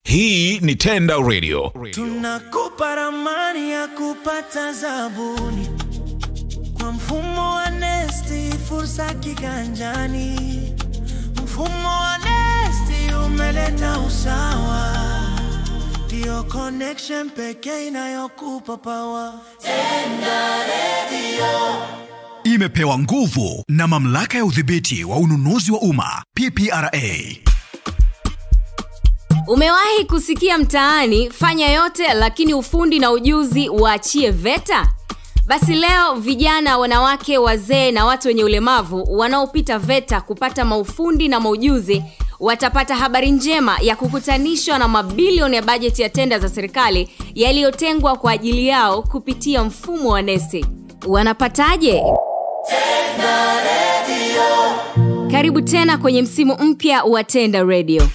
Hii ni Tenda Radio. Tunakupa ramani ya kupata zabuni kwa mfumo wa Nesti, fursa kiganjani. Mfumo wa Nesti umeleta usawa, ndio connection pekee inayokupa power. Tenda Radio imepewa nguvu na Mamlaka ya Udhibiti wa Ununuzi wa Umma, PPRA. Umewahi kusikia mtaani fanya yote lakini ufundi na ujuzi waachie VETA? Basi leo vijana, wanawake, wazee na watu wenye ulemavu wanaopita VETA kupata maufundi na maujuzi watapata habari njema ya kukutanishwa na mabilioni ya bajeti ya tenda za serikali yaliyotengwa kwa ajili yao kupitia mfumo wa Nesti. Wanapataje? Tenda Radio. Karibu tena kwenye msimu mpya wa Tenda Radio.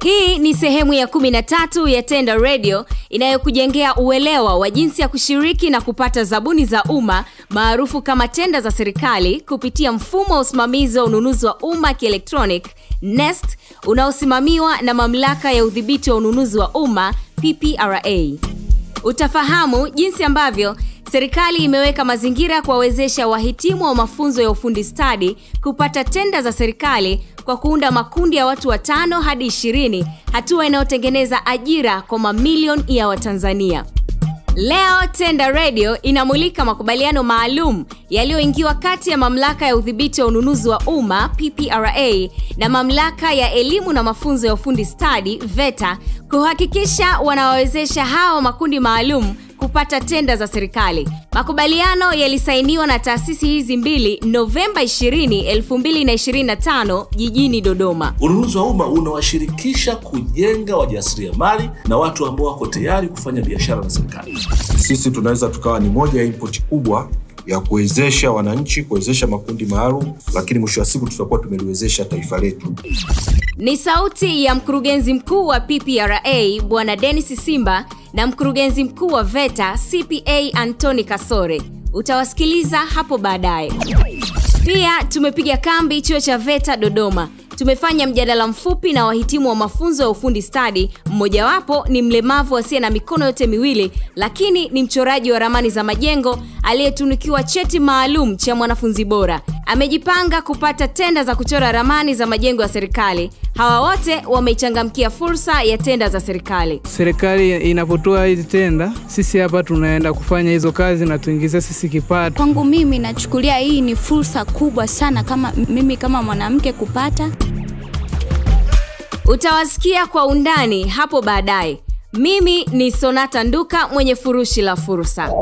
Hii ni sehemu ya 13 ya Tenda Radio inayokujengea uelewa wa jinsi ya kushiriki na kupata zabuni za umma maarufu kama tenda za serikali kupitia mfumo wa usimamizi wa ununuzi wa umma kielektronic NeST unaosimamiwa na Mamlaka ya Udhibiti wa Ununuzi wa Umma, PPRA. Utafahamu jinsi ambavyo serikali imeweka mazingira kuwawezesha wahitimu wa mafunzo ya ufundi stadi kupata tenda za serikali kwa kuunda makundi ya watu 5 hadi 20, hatua inayotengeneza ajira kwa mamilioni ya Watanzania. Leo Tenda Radio inamulika makubaliano maalum yaliyoingiwa kati ya Mamlaka ya Udhibiti wa Ununuzi wa Umma, PPRA, na Mamlaka ya Elimu na Mafunzo ya Ufundi Stadi, VETA, kuhakikisha wanawawezesha hawa makundi maalum kupata tenda za serikali. Makubaliano yalisainiwa na taasisi hizi mbili Novemba 20, 2025 jijini Dodoma. Ununuzi wa umma unawashirikisha kujenga wajasiriamali na watu ambao wako tayari kufanya biashara na serikali. Sisi tunaweza tukawa ni moja ya input kubwa ya kuwezesha wananchi, kuwezesha makundi maalum, lakini mwisho wa siku tutakuwa tumeliwezesha taifa letu. Ni sauti ya mkurugenzi mkuu wa PPRA Bwana Dennis Simba na mkurugenzi mkuu wa VETA CPA Anthony Kasore. Utawasikiliza hapo baadaye. Pia tumepiga kambi chuo cha VETA Dodoma. Tumefanya mjadala mfupi na wahitimu wa mafunzo ya ufundi stadi. Mmoja wapo ni mlemavu asiye na mikono yote miwili, lakini ni mchoraji wa ramani za majengo aliyetunukiwa cheti maalum cha mwanafunzi bora. Amejipanga kupata tenda za kuchora ramani za majengo ya serikali. Hawa wote wameichangamkia fursa ya tenda za serikali. Serikali inapotoa hizi tenda, sisi hapa tunaenda kufanya hizo kazi na tuingize sisi kipato. Kwangu mimi nachukulia hii ni fursa kubwa sana kama mwanamke kupata. Utawasikia kwa undani hapo baadaye. Mimi ni Sonata Nduka, mwenye furushi la fursa.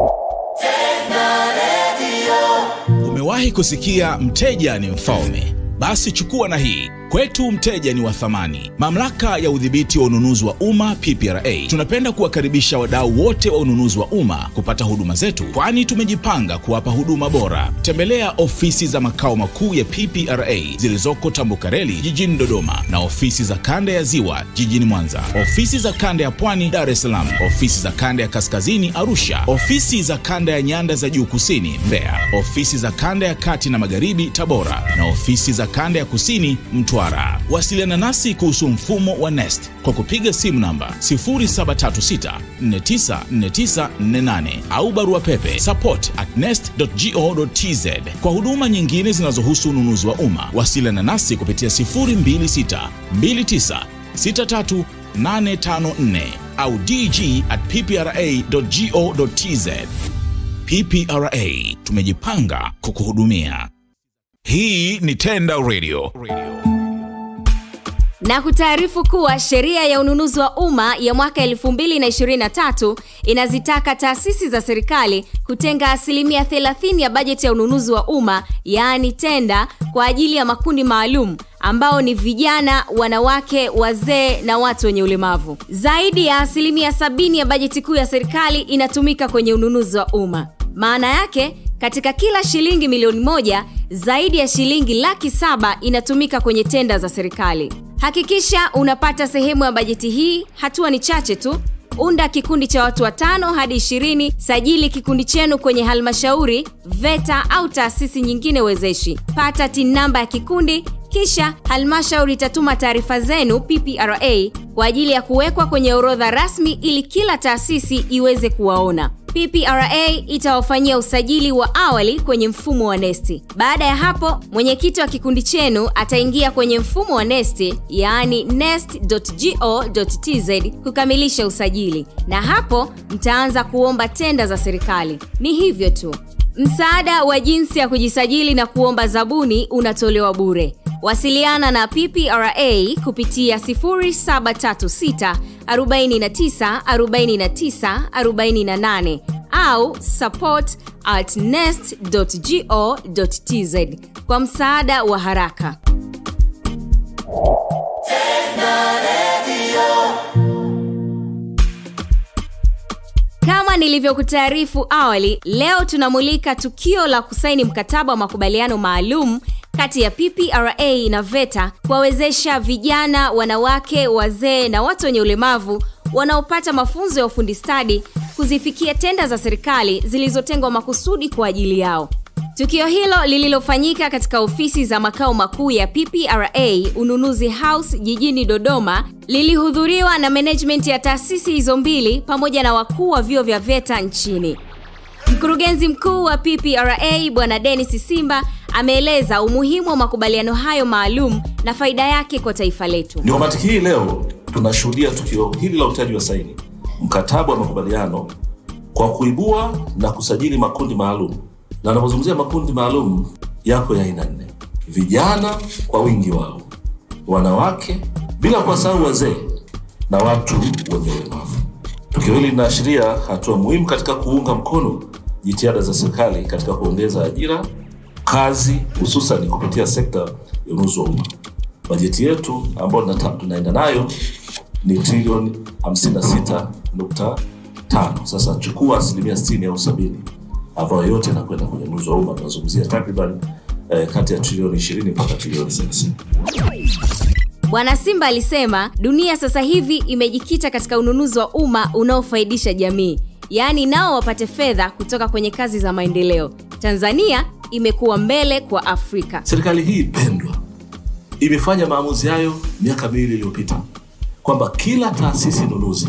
Tenda Radio. Umewahi kusikia mteja ni mfalme? Basi chukua na hii. Kwetu mteja ni wa thamani. Mamlaka ya Udhibiti wa Ununuzi wa Umma, PPRA, tunapenda kuwakaribisha wadau wote wa ununuzi wa umma kupata huduma zetu, kwani tumejipanga kuwapa huduma bora. Tembelea ofisi za makao makuu ya PPRA zilizoko Tambukareli jijini Dodoma, na ofisi za kanda ya Ziwa jijini Mwanza, ofisi za kanda ya Pwani Dar es Salaam, ofisi za kanda ya Kaskazini Arusha, ofisi za kanda ya Nyanda za Juu Kusini Mbeya, ofisi za kanda ya Kati na Magharibi Tabora, na ofisi za kanda ya Kusini Mtwara. Wasiliana nasi kuhusu mfumo wa NeST kwa kupiga simu namba 0736494948 au barua pepe support@nest.go.tz. Kwa huduma nyingine zinazohusu ununuzi wa umma, wasiliana nasi kupitia 0226363854 au dg@ppra.go.tz. PPRA, tumejipanga kukuhudumia. Hii ni Tenda Radio. Na kutaarifu kuwa sheria ya ununuzi wa umma ya mwaka 2023 inazitaka taasisi za serikali kutenga 30% ya bajeti ya ununuzi wa umma, yaani tenda, kwa ajili ya makundi maalum ambao ni vijana, wanawake, wazee na watu wenye ulemavu. Zaidi ya 70% ya bajeti kuu ya serikali inatumika kwenye ununuzi wa umma. Maana yake, katika kila shilingi milioni 1, zaidi ya shilingi 700,000 inatumika kwenye tenda za serikali. Hakikisha unapata sehemu ya bajeti hii. Hatua ni chache tu. Unda kikundi cha watu 5 hadi 20, sajili kikundi chenu kwenye halmashauri, VETA au taasisi nyingine wezeshi. Pata TIN namba ya kikundi, Kisha halmashauri itatuma taarifa zenu PPRA kwa ajili ya kuwekwa kwenye orodha rasmi ili kila taasisi iweze kuwaona. PPRA itawafanyia usajili wa awali kwenye mfumo wa NeST. Baada ya hapo, mwenyekiti wa kikundi chenu ataingia kwenye mfumo wa NeST, yaani nest.go.tz kukamilisha usajili. Na hapo mtaanza kuomba tenda za serikali. Ni hivyo tu. Msaada wa jinsi ya kujisajili na kuomba zabuni unatolewa bure. Wasiliana na PPRA kupitia 0736 49 49 48 au support@nest.go.tz kwa msaada wa haraka. Kama nilivyokutaarifu awali, leo tunamulika tukio la kusaini mkataba wa makubaliano maalum kati ya PPRA na VETA kuwawezesha vijana, wanawake, wazee na watu wenye ulemavu wanaopata mafunzo ya ufundi stadi kuzifikia tenda za serikali zilizotengwa makusudi kwa ajili yao. Tukio hilo lililofanyika katika ofisi za makao makuu ya PPRA Ununuzi House jijini Dodoma lilihudhuriwa na management ya taasisi hizo mbili pamoja na wakuu wa vyuo vya VETA nchini. Mkurugenzi mkuu wa PPRA Bwana Dennis Simba ameeleza umuhimu wa makubaliano hayo maalum na faida yake kwa taifa letu. Ni wakati hii leo tunashuhudia tukio hili la utaji wa saini mkataba wa makubaliano kwa kuibua na kusajili makundi maalum. Na ninapozungumzia makundi maalum yako ya aina 4. Vijana kwa wingi wao, wanawake, bila kuwasahau wazee na watu wenye ulemavu. Tukio hili linaashiria hatua muhimu katika kuunga mkono jitihada za serikali katika kuongeza ajira, kazi, hususan kupitia sekta ya ununuzi wa umma. Bajeti yetu ambayo tunaenda nayo ni trilioni 56.5. Sasa chukua 60% au 70% ambayo yote inakwenda kwenye ununuzi wa umma. Tunazungumzia takriban kati ya trilioni 20 mpaka trilioni 30. Bwana Simba alisema dunia sasa hivi imejikita katika ununuzi wa umma unaofaidisha jamii, yaani nao wapate fedha kutoka kwenye kazi za maendeleo. Tanzania imekuwa mbele kwa Afrika. Serikali hii pendwa imefanya maamuzi hayo miaka 2 iliyopita kwamba kila taasisi nunuzi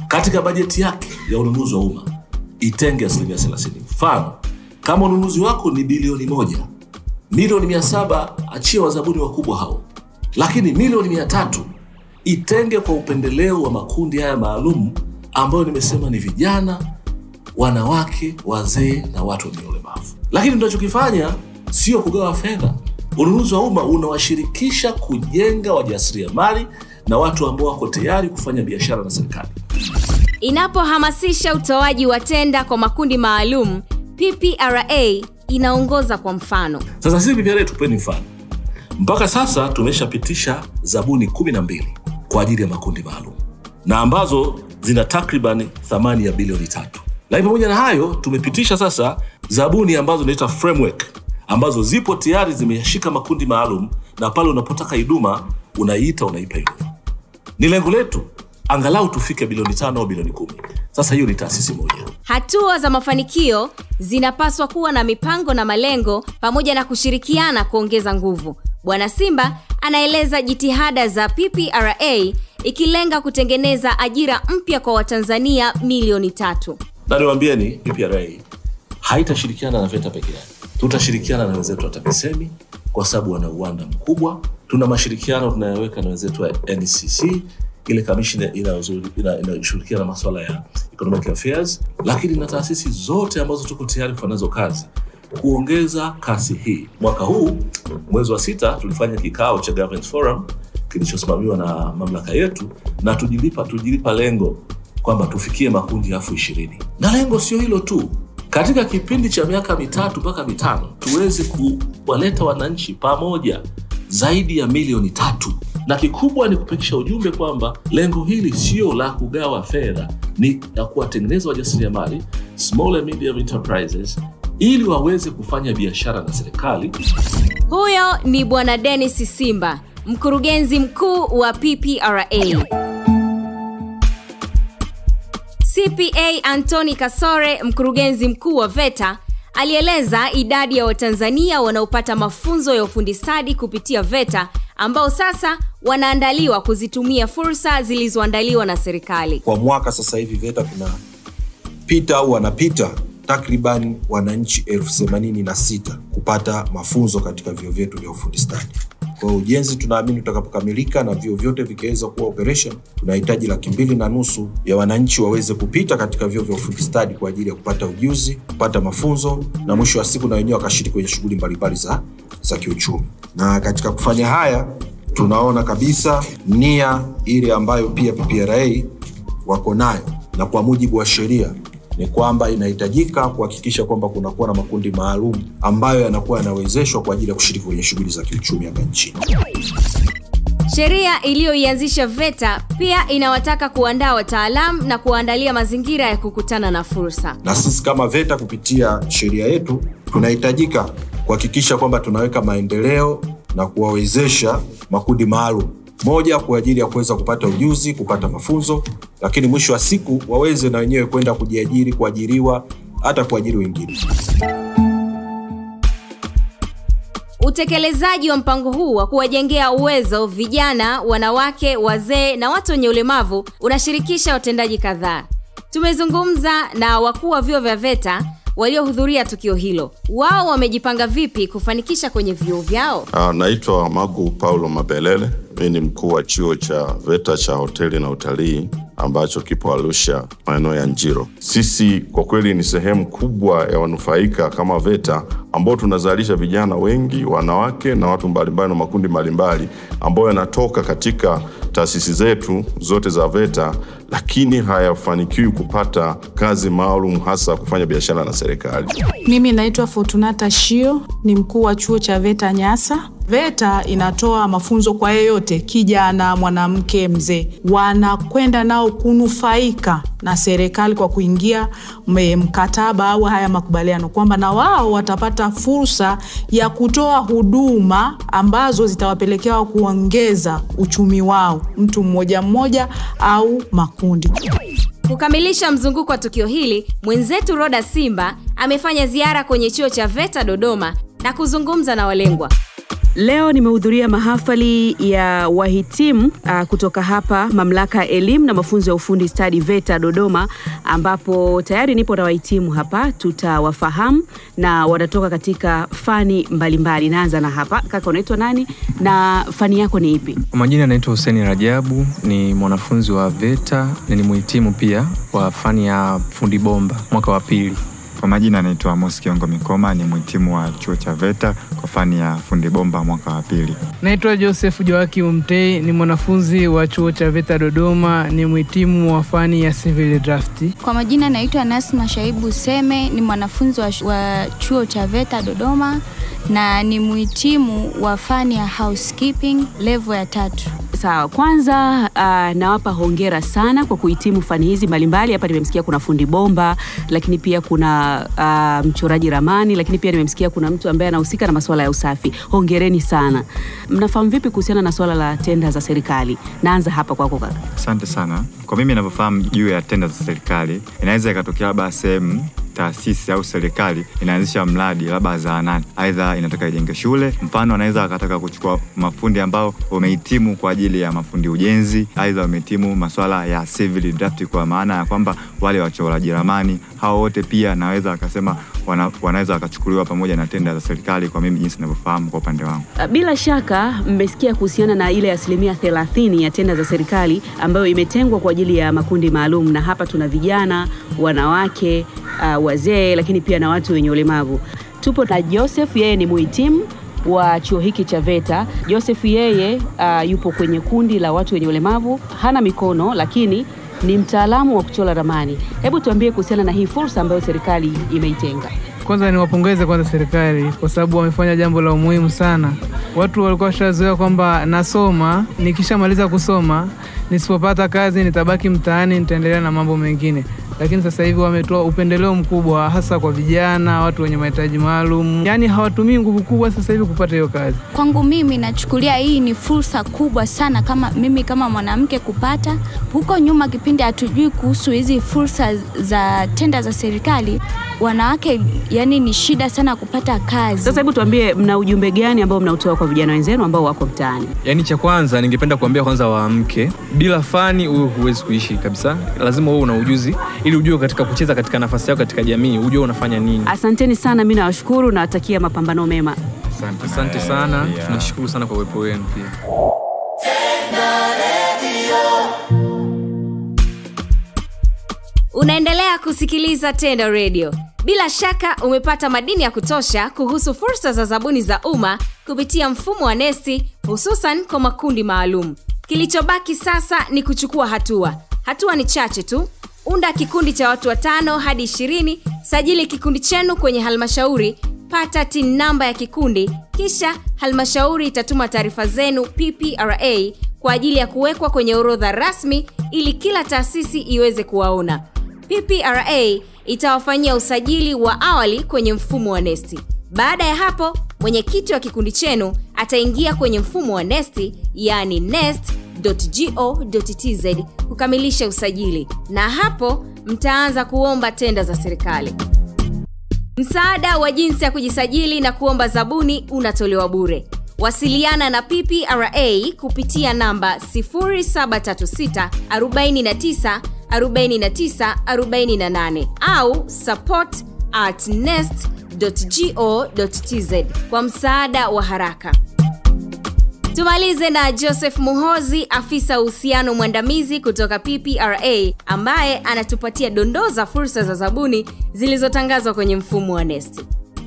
katika bajeti yake ya ununuzi wa umma itenge 30%. Mfano, kama ununuzi wako ni bilioni 1, milioni 700 achie wazabuni wakubwa hao. Lakini milioni 300 itenge kwa upendeleo wa makundi haya maalum ambayo nimesema ni vijana, wanawake, wazee na watu wenye ulemavu. Lakini tunachokifanya sio kugawa fedha. Ununuzi wa umma unawashirikisha kujenga wajasiriamali na watu ambao wako tayari kufanya biashara na serikali. Inapohamasisha utoaji wa tenda kwa makundi maalum, PPRA inaongoza kwa mfano. Sasa sisi PPRA tupeni mfano. Mpaka sasa tumeshapitisha zabuni 12 kwa ajili ya makundi maalum na ambazo zina takriban thamani ya bilioni 3. Lakini pamoja na hayo tumepitisha sasa zabuni ambazo zinaitwa framework ambazo zipo tayari zimeshika makundi maalum, na pale unapotaka huduma unaipa huduma. Ni lengo letu angalau tufike bilioni 5 au bilioni 10. Sasa hiyo ni taasisi moja. Hatua za mafanikio zinapaswa kuwa na mipango na malengo pamoja na kushirikiana kuongeza nguvu. Bwana Simba anaeleza jitihada za PPRA ikilenga kutengeneza ajira mpya kwa Watanzania milioni 3. Na niwaambieni PPRA haitashirikiana na VETA pekee yake. Tutashirikiana na wenzetu wa TAMISEMI kwa sababu wana uwanda mkubwa. Tuna mashirikiano tunayoweka na wenzetu wa NCC, ile commission inayoshirikiana na masuala ya economic affairs, lakini na taasisi zote ambazo tuko tayari kufanya nazo kazi kuongeza kasi hii. Mwaka huu mwezi wa 6 tulifanya kikao cha governance forum kilichosimamiwa na mamlaka yetu, na tujilipa lengo kwamba tufikie makundi 20,000. Na lengo sio hilo tu. Katika kipindi cha miaka 3 mpaka 5 tuweze kuwaleta wananchi pamoja zaidi ya milioni 3. Na kikubwa ni kupekisha ujumbe kwamba lengo hili sio la kugawa fedha, ni la kuwatengeneza wajasiriamali, small and medium enterprises, ili waweze kufanya biashara na serikali. Huyo ni Bwana Dennis Simba, mkurugenzi mkuu wa PPRA. CPA Anthony Kasore, mkurugenzi mkuu wa VETA, alieleza idadi ya Watanzania wanaopata mafunzo ya ufundi stadi kupitia VETA ambao sasa wanaandaliwa kuzitumia fursa zilizoandaliwa na serikali. Kwa mwaka sasa hivi VETA tunapita au wanapita takriban wananchi 86,000 kupata mafunzo katika vyuo vyetu vya ufundi stadi. Kwa ujenzi tunaamini utakapokamilika na vyuo vyote vikiweza kuwa operation, tunahitaji 2.5 ya wananchi waweze kupita katika vyuo vya ufundi stadi kwa ajili ya kupata ujuzi, kupata mafunzo na mwisho wa siku na wenyewe wakashiriki kwenye shughuli mbalimbali za kiuchumi. Na katika kufanya haya tunaona kabisa nia ile ambayo pia PPRA wako nayo na kwa mujibu wa sheria ni kwamba inahitajika kuhakikisha kwamba kunakuwa na makundi maalum ambayo yanakuwa yanawezeshwa kwa ajili ya kushiriki kwenye shughuli za kiuchumi hapa nchini. Sheria iliyoianzisha VETA pia inawataka kuandaa wataalamu na kuandalia mazingira ya kukutana na fursa. Na sisi kama VETA kupitia sheria yetu tunahitajika kuhakikisha kwamba tunaweka maendeleo na kuwawezesha makundi maalum. Moja, kwa ajili ya kuweza kupata ujuzi, kupata mafunzo, lakini mwisho wa siku waweze na wenyewe kwenda kujiajiri, kuajiriwa, hata kuajiri wengine. Utekelezaji wa mpango huu wa kuwajengea uwezo vijana, wanawake, wazee na watu wenye ulemavu unashirikisha watendaji kadhaa. Tumezungumza na wakuu wa vyuo vya VETA waliohudhuria tukio hilo. Wao wamejipanga vipi kufanikisha kwenye vyuo vyao? Naitwa Magu Paulo Mabelele. Mimi ni mkuu wa chuo cha VETA cha hoteli na utalii ambacho kipo Arusha, maeneo ya Njiro. Sisi kwa kweli ni sehemu kubwa ya wanufaika kama VETA ambao tunazalisha vijana wengi, wanawake na watu mbalimbali na makundi mbalimbali ambao yanatoka katika taasisi zetu zote za VETA, lakini hayafanikiwi kupata kazi maalum, hasa kufanya biashara na serikali. Mimi naitwa Fortunata Shio, ni mkuu wa chuo cha VETA Nyasa. VETA inatoa mafunzo kwa yeyote, kijana, mwanamke, mzee. Wanakwenda nao kunufaika na serikali kwa kuingia mkataba au haya makubaliano kwamba na wao watapata fursa ya kutoa huduma ambazo zitawapelekea kuongeza uchumi wao, mtu mmoja mmoja au makundi. Kukamilisha mzunguko wa tukio hili, mwenzetu Roda Simba amefanya ziara kwenye chuo cha VETA Dodoma na kuzungumza na walengwa. Leo nimehudhuria mahafali ya wahitimu kutoka hapa Mamlaka ya Elimu na Mafunzo ya Ufundi Stadi VETA Dodoma, ambapo tayari nipo na wahitimu hapa, tutawafahamu na wanatoka katika fani mbalimbali. Naanza na hapa. Kaka, unaitwa nani na fani yako ni ipi? Kwa majina naitwa Hussein Rajabu, ni mwanafunzi wa VETA na ni mhitimu pia wa fani ya fundi bomba mwaka wa 2. Kwa majina naitwa Amos Kiongo Mikoma, ni mhitimu wa chuo cha VETA kwa fani ya fundi bomba mwaka wa 2. Naitwa Joseph Joakim Mtei, ni mwanafunzi wa chuo cha VETA Dodoma, ni mhitimu wa fani ya civil draft. Kwa majina naitwa Nasma Shaibu Seme, ni mwanafunzi wa chuo cha VETA Dodoma na ni mhitimu wa fani ya housekeeping level ya 3. Sawa, kwanza nawapa hongera sana kwa kuhitimu fani hizi mbalimbali. Hapa nimemsikia kuna fundi bomba, lakini pia kuna mchoraji ramani, lakini pia nimemsikia kuna mtu ambaye anahusika na masuala ya usafi. Hongereni sana. Mnafahamu vipi kuhusiana na swala la tenda za serikali? Naanza hapa kwako kaka. Asante sana. Kwa mimi ninavyofahamu juu ya tenda za serikali, inaweza ikatokea labda sehemu taasisi au serikali inaanzisha mradi labda zahanati, aidha inataka ijenge shule. Mfano anaweza akataka kuchukua mafundi ambao wamehitimu kwa ajili ya mafundi ujenzi, aidha wamehitimu masuala ya civil draft, kwa maana ya kwamba wale wachoraji ramani, hao wote pia naweza akasema wanaweza akachukuliwa pamoja na tenda za serikali, kwa mimi jinsi ninavyofahamu kwa upande wangu. Bila shaka mmesikia kuhusiana na ile 30% ya tenda za serikali ambayo imetengwa kwa ajili ya makundi maalum, na hapa tuna vijana, wanawake, wazee, lakini pia na watu wenye ulemavu. Tupo na Joseph, yeye ni mhitimu wa chuo hiki cha VETA. Joseph yeye yupo kwenye kundi la watu wenye ulemavu, hana mikono lakini ni mtaalamu wa kuchora ramani. Hebu tuambie kuhusiana na hii fursa ambayo serikali imeitenga. Kwanza niwapongeze kwanza serikali kwa sababu wamefanya jambo la muhimu sana. Watu walikuwa washazoea kwamba nasoma, nikishamaliza kusoma, nisipopata kazi nitabaki mtaani, nitaendelea na mambo mengine. Lakini sasa hivi wametoa upendeleo mkubwa hasa kwa vijana, watu wenye mahitaji maalum. Yaani hawatumii nguvu kubwa sasa hivi kupata hiyo kazi. Kwangu mimi nachukulia hii ni fursa kubwa sana kama mimi kama mwanamke kupata. Huko nyuma kipindi hatujui kuhusu hizi fursa za tenda za serikali, wanawake yani ni shida sana kupata kazi. Sasa hebu tuambie, mna ujumbe gani ambao mnautoa kwa vijana wenzenu ambao wako mtaani? Yaani cha kwanza ningependa kuambia kwanza waamke. Bila fani wewe huwezi kuishi kabisa. Lazima wewe una ujuzi ili ujue katika kucheza katika nafasi yako katika jamii, ujue unafanya nini. Asanteni sana, mimi nawashukuru na natakia mapambano mema. Asante sana. Tunashukuru sana kwa uwepo wenu pia. Unaendelea kusikiliza Tenda Radio. Bila shaka umepata madini ya kutosha kuhusu fursa za zabuni za umma kupitia mfumo wa NeST, hususan kwa makundi maalum. Kilichobaki sasa ni kuchukua hatua. Hatua ni chache tu. Unda kikundi cha watu 5 hadi 20, sajili kikundi chenu kwenye halmashauri, pata TIN namba ya kikundi, kisha halmashauri itatuma taarifa zenu PPRA kwa ajili ya kuwekwa kwenye orodha rasmi ili kila taasisi iweze kuwaona. PPRA itawafanyia usajili wa awali kwenye mfumo wa NeST. Baada ya hapo, mwenyekiti wa kikundi chenu ataingia kwenye mfumo wa NeST, yani nest.go.tz kukamilisha usajili, na hapo mtaanza kuomba tenda za serikali. Msaada wa jinsi ya kujisajili na kuomba zabuni unatolewa bure. Wasiliana na PPRA kupitia namba 0736 49 49 48 au support@nest.go.tz kwa msaada wa haraka. Tumalize na Joseph Muhozi, afisa uhusiano mwandamizi kutoka PPRA, ambaye anatupatia dondoo za fursa za zabuni zilizotangazwa kwenye mfumo wa NeST.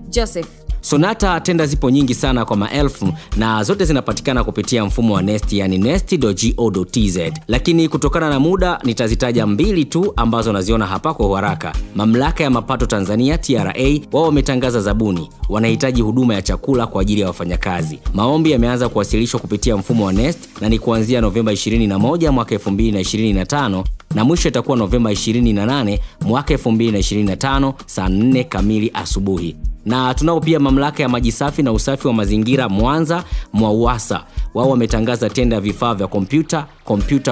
Joseph. Sonata, tenda zipo nyingi sana kwa maelfu na zote zinapatikana kupitia mfumo wa NeST, yani nest.go.tz. Lakini kutokana na muda nitazitaja 2 tu ambazo naziona hapa kwa haraka. Mamlaka ya Mapato Tanzania TRA, wao wametangaza zabuni. Wanahitaji huduma ya chakula kwa ajili ya wafanyakazi. Maombi yameanza kuwasilishwa kupitia mfumo wa NeST na ni kuanzia Novemba 21 mwaka 2025 na mwisho itakuwa Novemba 28 mwaka 2025 saa 4 kamili asubuhi. Na tunao pia mamlaka ya maji safi na usafi wa mazingira Mwanza, MWAUWASA. Wao wametangaza tenda vifaa vya computer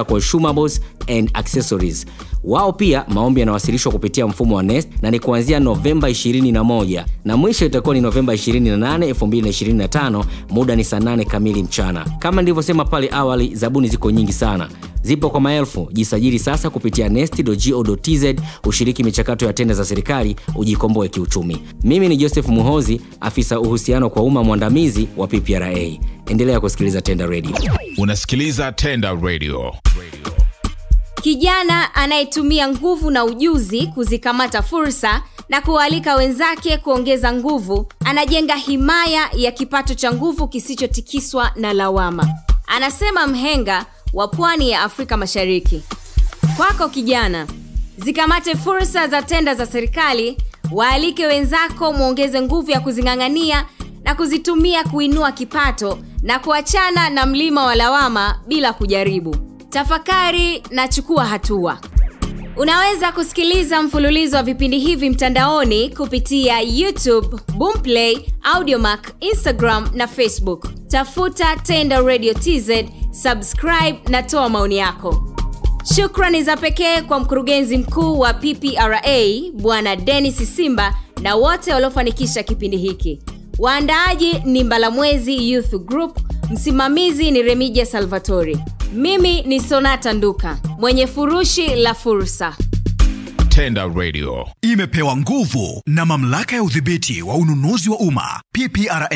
consumables and accessories. Wao pia maombi yanawasilishwa kupitia mfumo wa NeST na ni kuanzia Novemba 21 na mwisho itakuwa ni Novemba 28 2025, muda ni saa 8 kamili mchana. Kama nilivyosema pale awali, zabuni ziko nyingi sana. Zipo kwa maelfu. Jisajili sasa kupitia nest.go.tz, ushiriki michakato ya tenda za serikali, ujikomboe kiuchumi. Mimi ni Joseph Muhozi, afisa uhusiano kwa umma mwandamizi wa PPRA. Endelea kusikiliza Tenda Radio. Unasikiliza Tenda Radio. Kijana anayetumia nguvu na ujuzi kuzikamata fursa na kualika wenzake kuongeza nguvu, anajenga himaya ya kipato cha nguvu kisichotikiswa na lawama. Anasema mhenga wa pwani ya Afrika Mashariki. Kwako kijana, zikamate fursa za tenda za serikali, waalike wenzako muongeze nguvu ya kuzingangania na kuzitumia kuinua kipato na kuachana na mlima wa lawama bila kujaribu. Tafakari na chukua hatua. Unaweza kusikiliza mfululizo wa vipindi hivi mtandaoni kupitia YouTube, Boomplay, Audiomack, Instagram na Facebook. Tafuta Tenda Radio TZ, subscribe na toa maoni yako. Shukrani za pekee kwa mkurugenzi mkuu wa PPRA Bwana Dennis Simba na wote waliofanikisha kipindi hiki. Waandaaji ni Mbalamwezi Youth Group, msimamizi ni Remija Salvatori. Mimi ni Sonata Nduka, mwenye furushi la fursa. Tenda Radio imepewa nguvu na Mamlaka ya Udhibiti wa Ununuzi wa Umma PPRA.